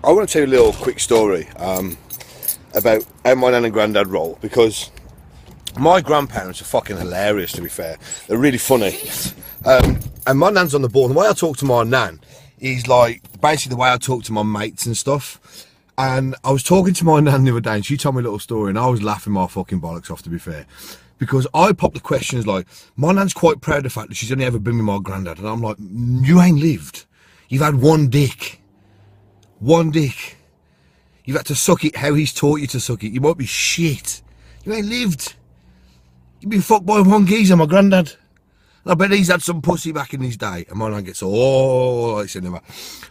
I want to tell you a little quick story about how my nan and granddad roll, because my grandparents are fucking hilarious, to be fair. They're really funny. And my nan's on the ball. And the way I talk to my nan is like basically the way I talk to my mates and stuff. And I was talking to my nan the other day and she told me a little story and I was laughing my fucking bollocks off, to be fair. Because I popped the questions like, my nan's quite proud of the fact that she's only ever been with my granddad. And I'm like, you ain't lived. You've had one dick. One dick. You've had to suck it how he's taught you to suck it. You might be shit. You ain't lived. You've been fucked by one geezer, my granddad. And I bet he's had some pussy back in his day. And my nan gets all like cinema.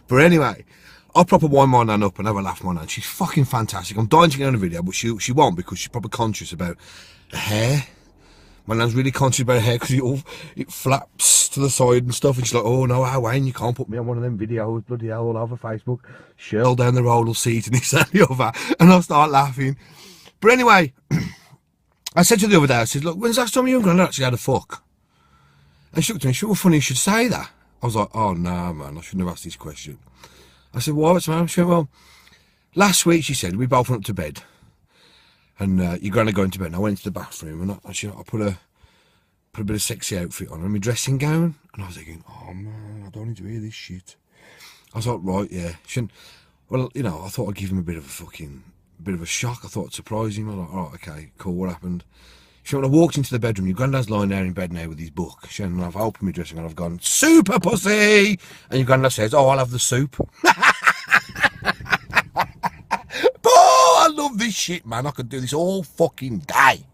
But anyway, I'll proper wind my nan up and have a laugh with my nan. She's fucking fantastic. I'm dying to get on a video, but she won't, because she's probably conscious about her hair. My nan's really conscious about her hair because it flaps to the side and stuff. And she's like, oh no, Wayne, you can't put me on one of them videos, bloody hell, all over Facebook. Cheryl down the road will see it and this and the other. And I'll start laughing. But anyway, I said to her the other day, I said, look, when's the last time you and granddad actually had a fuck? And she looked at me, she said, well, funny you should say that. I was like, oh no, man, I shouldn't have asked this question. I said, why, what's the matter? She said, well, last week, she said, we both went up to bed. And your granddad going to bed, and I went into the bathroom and I put a bit of sexy outfit on and my dressing gown, and I was thinking, oh man, I don't need to hear this shit. I was like, right, yeah. Well, you know, I thought I'd give him a bit of a shock. I thought I'd surprise him. I was like, all right, okay, cool, what happened? She went, I walked into the bedroom, your granddad's lying there in bed now with his book. She went, and I've opened my dressing and I've gone, super pussy! And your granddad says, oh, I'll have the soup. Oh, I love this shit, man. I could do this all fucking day.